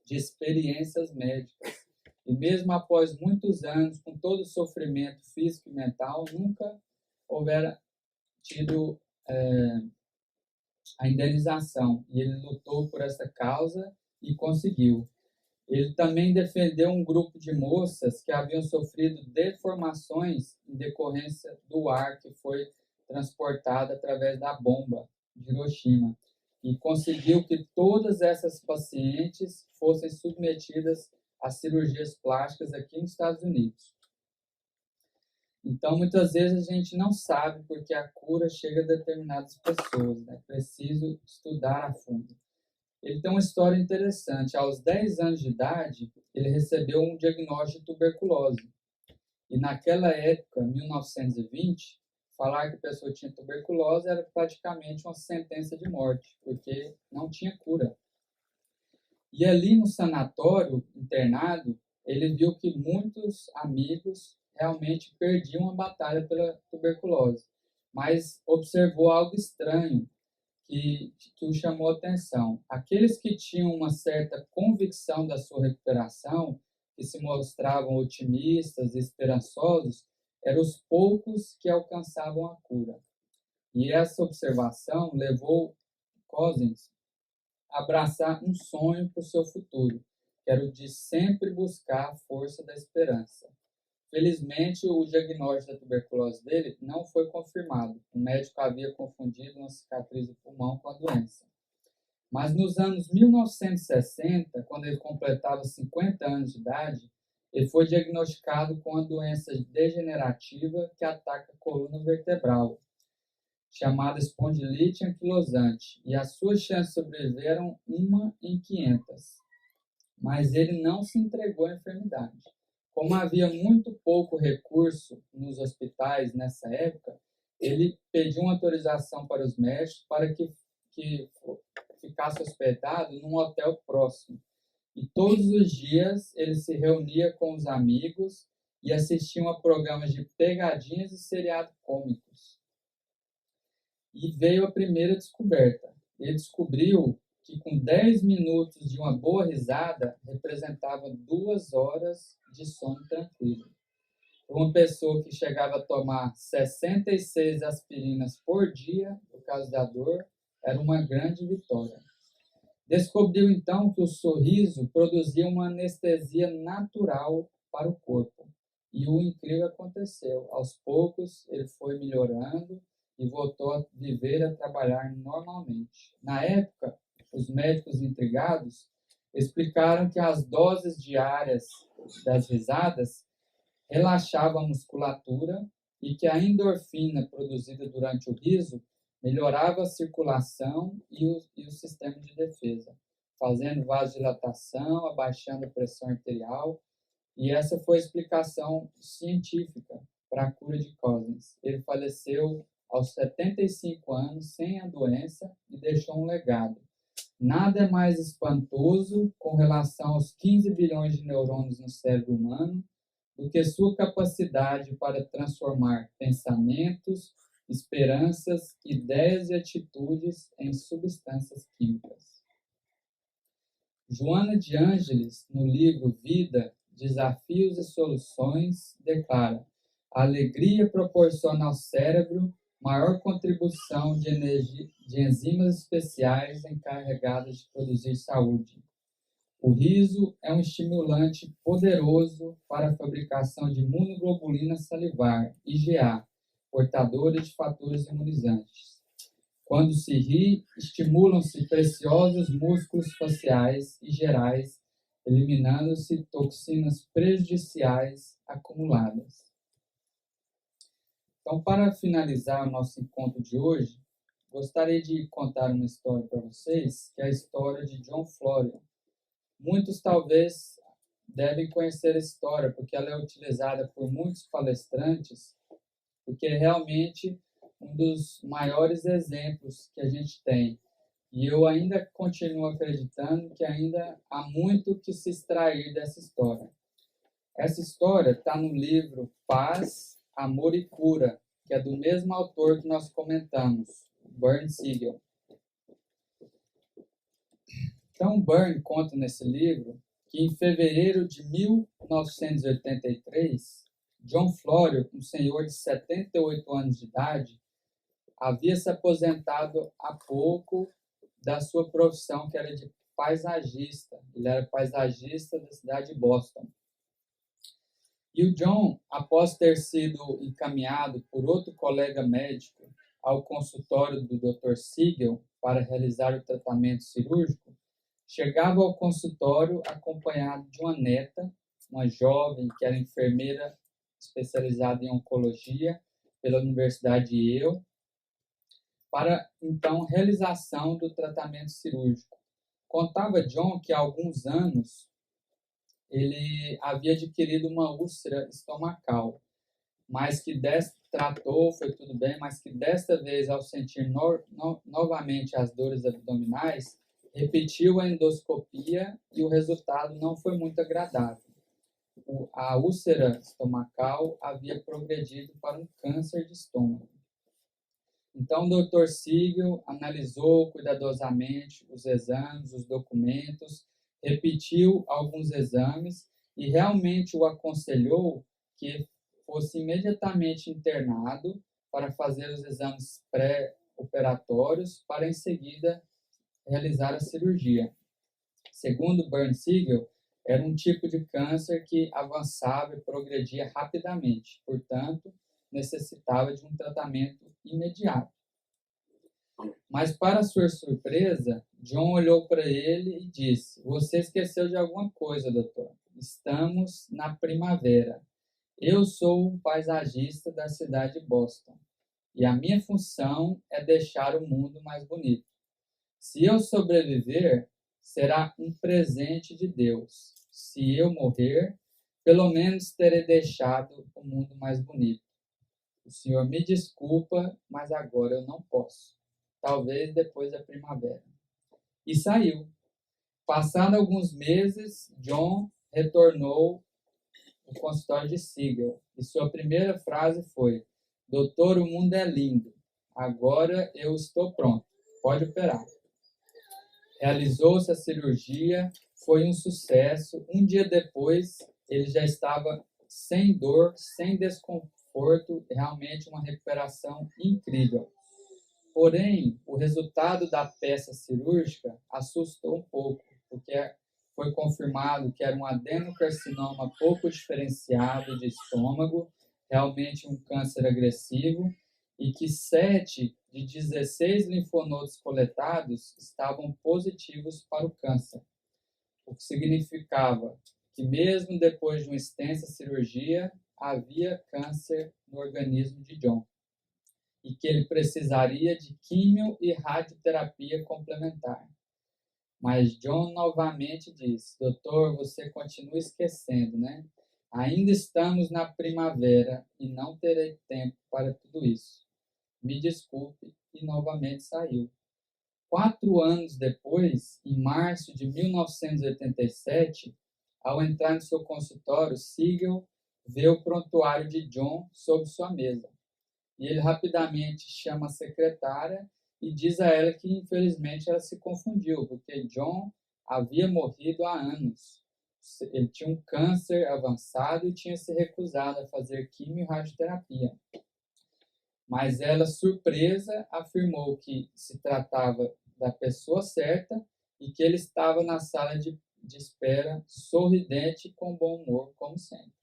de experiências médicas. E mesmo após muitos anos, com todo o sofrimento físico e mental, nunca houvera tido a indenização. E ele lutou por essa causa e conseguiu. Ele também defendeu um grupo de moças que haviam sofrido deformações em decorrência do ar que foi transportado através da bomba de Hiroshima. E conseguiu que todas essas pacientes fossem submetidas as cirurgias plásticas aqui nos Estados Unidos. Então, muitas vezes a gente não sabe porque a cura chega a determinadas pessoas, né? Preciso estudar a fundo. Ele tem uma história interessante. Aos 10 anos de idade, ele recebeu um diagnóstico de tuberculose. E naquela época, 1920, falar que a pessoa tinha tuberculose era praticamente uma sentença de morte, porque não tinha cura. E ali no sanatório, internado, ele viu que muitos amigos realmente perdiam a batalha pela tuberculose, mas observou algo estranho que o chamou a atenção. Aqueles que tinham uma certa convicção da sua recuperação, que se mostravam otimistas e esperançosos, eram os poucos que alcançavam a cura. E essa observação levou Cousins a abraçar um sonho para o seu futuro, que era o de sempre buscar a força da esperança. Felizmente, o diagnóstico da tuberculose dele não foi confirmado. O médico havia confundido uma cicatriz do pulmão com a doença. Mas nos anos 1960, quando ele completava 50 anos de idade, ele foi diagnosticado com uma doença degenerativa que ataca a coluna vertebral, chamada espondilite anquilosante, e as suas chances de sobreviver eram 1 em 500. Mas ele não se entregou à enfermidade. Como havia muito pouco recurso nos hospitais nessa época, ele pediu uma autorização para os médicos para que ficasse hospedado num hotel próximo. E todos os dias ele se reunia com os amigos e assistia a programas de pegadinhas e seriados cômicos. E veio a primeira descoberta. Ele descobriu que com 10 minutos de uma boa risada representava 2 horas de sono tranquilo. Para uma pessoa que chegava a tomar 66 aspirinas por dia, por causa da dor, era uma grande vitória. Descobriu então que o sorriso produzia uma anestesia natural para o corpo. E o incrível aconteceu. Aos poucos ele foi melhorando e voltou a viver e a trabalhar normalmente. Na época, os médicos intrigados explicaram que as doses diárias das risadas relaxavam a musculatura e que a endorfina produzida durante o riso melhorava a circulação e o sistema de defesa, fazendo vasodilatação, abaixando a pressão arterial. E essa foi a explicação científica para a cura de Cousins. Ele faleceu aos 75 anos, sem a doença, e deixou um legado. Nada é mais espantoso com relação aos 15 bilhões de neurônios no cérebro humano do que sua capacidade para transformar pensamentos, esperanças, ideias e atitudes em substâncias químicas. Joana de Ângeles, no livro Vida, Desafios e Soluções, declara: a alegria proporciona ao cérebro maior contribuição de energia, de enzimas especiais encarregadas de produzir saúde. O riso é um estimulante poderoso para a fabricação de imunoglobulina salivar, IgA, portadora de fatores imunizantes. Quando se ri, estimulam-se preciosos músculos faciais e gerais, eliminando-se toxinas prejudiciais acumuladas. Então, para finalizar o nosso encontro de hoje, gostaria de contar uma história para vocês, que é a história de John Florian. Muitos talvez devem conhecer a história, porque ela é utilizada por muitos palestrantes, porque é realmente um dos maiores exemplos que a gente tem. E eu ainda continuo acreditando que ainda há muito que se extrair dessa história. Essa história está no livro Paz, Amor e Cura, que é do mesmo autor que nós comentamos, Bernd Siegel. Então, Bernd conta nesse livro que em fevereiro de 1983, John Florian, um senhor de 78 anos de idade, havia se aposentado há pouco da sua profissão, que era de paisagista. Ele era paisagista da cidade de Boston. E o John, após ter sido encaminhado por outro colega médico ao consultório do Dr. Siegel para realizar o tratamento cirúrgico, Chegava ao consultório acompanhado de uma neta, uma jovem que era enfermeira especializada em oncologia pela Universidade de Yale, para, então, realização do tratamento cirúrgico. Contava John que há alguns anos ele havia adquirido uma úlcera estomacal, mas que tratou, foi tudo bem, mas que desta vez, ao sentir novamente as dores abdominais, repetiu a endoscopia e o resultado não foi muito agradável. A úlcera estomacal havia progredido para um câncer de estômago. Então, o Dr. Siegel analisou cuidadosamente os exames, os documentos, repetiu alguns exames e realmente o aconselhou que fosse imediatamente internado para fazer os exames pré-operatórios para, em seguida, realizar a cirurgia. Segundo Bernd Siegel, era um tipo de câncer que avançava e progredia rapidamente, portanto, necessitava de um tratamento imediato. Mas, para sua surpresa, John olhou para ele e disse: "Você esqueceu de alguma coisa, doutor. Estamos na primavera. Eu sou um paisagista da cidade de Boston e a minha função é deixar o mundo mais bonito. Se eu sobreviver, será um presente de Deus. Se eu morrer, pelo menos terei deixado o mundo mais bonito. O senhor me desculpa, mas agora eu não posso. Talvez depois da primavera." E saiu. Passado alguns meses, John retornou ao consultório de Siegel e sua primeira frase foi: "Doutor, o mundo é lindo. Agora eu estou pronto. Pode operar." Realizou-se a cirurgia, foi um sucesso. Um dia depois, ele já estava sem dor, sem desconforto, realmente uma recuperação incrível. Porém, o resultado da peça cirúrgica assustou um pouco, porque foi confirmado que era um adenocarcinoma pouco diferenciado de estômago, realmente um câncer agressivo, e que 7 de 16 linfonodos coletados estavam positivos para o câncer, o que significava que mesmo depois de uma extensa cirurgia, havia câncer no organismo de John e que ele precisaria de químio e radioterapia complementar. Mas John novamente disse: "Doutor, você continua esquecendo, né? Ainda estamos na primavera e não terei tempo para tudo isso. Me desculpe." E novamente saiu. 4 anos depois, em março de 1987, ao entrar no seu consultório, Siegel vê o prontuário de John sobre sua mesa. E ele rapidamente chama a secretária e diz a ela que, infelizmente, ela se confundiu, porque John havia morrido há anos. Ele tinha um câncer avançado e tinha se recusado a fazer quimio e radioterapia. Mas ela, surpresa, afirmou que se tratava da pessoa certa e que ele estava na sala de espera, sorridente e com bom humor, como sempre.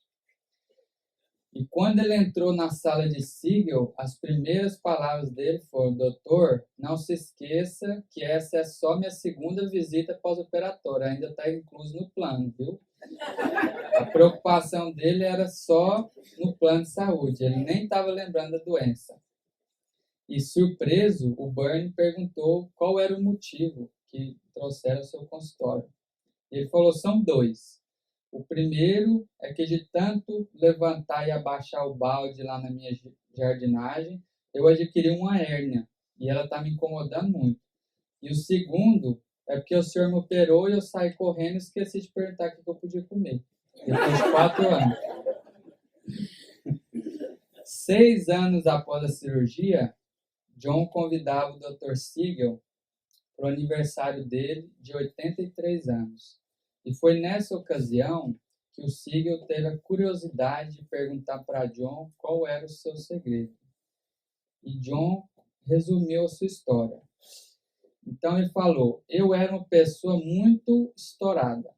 E quando ele entrou na sala de Siegel, as primeiras palavras dele foram: "Doutor, não se esqueça que essa é só minha segunda visita pós-operatória, ainda está incluso no plano, viu?" A preocupação dele era só no plano de saúde, ele nem estava lembrando da doença. E, surpreso, o Bernie perguntou qual era o motivo que trouxeram ao seu consultório. Ele falou: "São 2. O primeiro é que de tanto levantar e abaixar o balde lá na minha jardinagem, eu adquiri uma hérnia e ela está me incomodando muito. E o segundo é porque o senhor me operou e eu saí correndo e esqueci de perguntar o que eu podia comer." Depois de 4 anos. 6 anos após a cirurgia, John convidava o Dr. Siegel para o aniversário dele de 83 anos. E foi nessa ocasião que o Siegel teve a curiosidade de perguntar para John qual era o seu segredo. E John resumiu a sua história. Então ele falou: "Eu era uma pessoa muito estourada.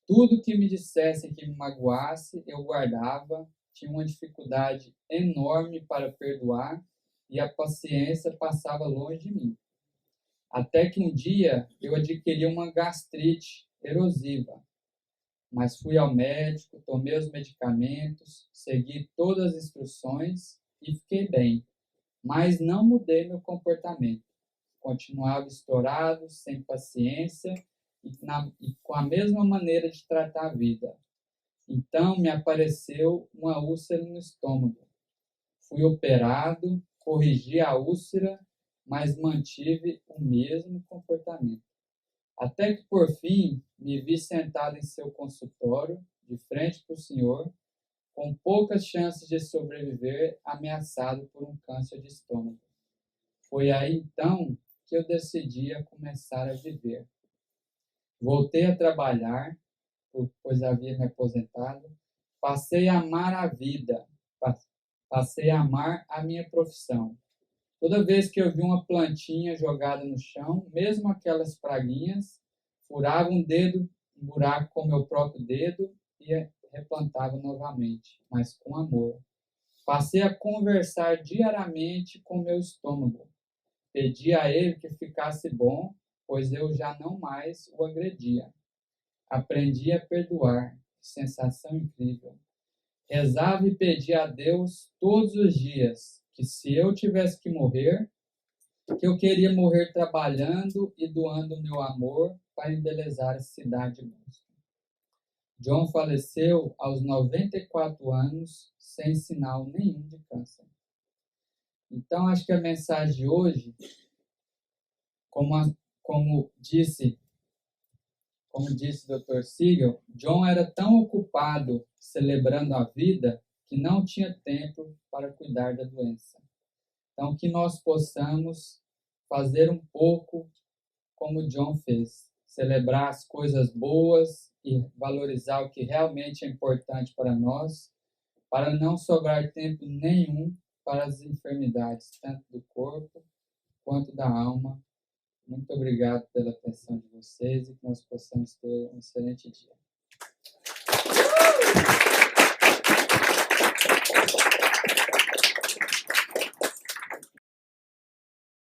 Tudo que me dissessem que me magoasse, eu guardava, tinha uma dificuldade enorme para perdoar e a paciência passava longe de mim. Até que um dia eu adquiri uma gastrite erosiva, mas fui ao médico, tomei os medicamentos, segui todas as instruções e fiquei bem, mas não mudei meu comportamento. Continuava estourado, sem paciência e com a mesma maneira de tratar a vida. Então me apareceu uma úlcera no estômago. Fui operado, corrigi a úlcera, mas mantive o mesmo comportamento. Até que, por fim, me vi sentado em seu consultório, de frente para o senhor, com poucas chances de sobreviver, ameaçado por um câncer de estômago. Foi aí, então, que eu decidi a começar a viver. Voltei a trabalhar, pois havia me aposentado. Passei a amar a vida, passei a amar a minha profissão. Toda vez que eu vi uma plantinha jogada no chão, mesmo aquelas praguinhas, furava um buraco com meu próprio dedo e replantava novamente, mas com amor. Passei a conversar diariamente com meu estômago. Pedi a ele que ficasse bom, pois eu já não mais o agredia. Aprendi a perdoar, que sensação incrível. Rezava e pedia a Deus todos os dias que se eu tivesse que morrer, que eu queria morrer trabalhando e doando meu amor para embelezar a cidade de Boston. John faleceu aos 94 anos, sem sinal nenhum de câncer. Então, acho que a mensagem de hoje, como disse o Dr. Siegel, John era tão ocupado celebrando a vida que não tinha tempo para cuidar da doença. Então, que nós possamos fazer um pouco como John fez, celebrar as coisas boas e valorizar o que realmente é importante para nós, para não sobrar tempo nenhum para as enfermidades, tanto do corpo quanto da alma. Muito obrigado pela atenção de vocês e que nós possamos ter um excelente dia.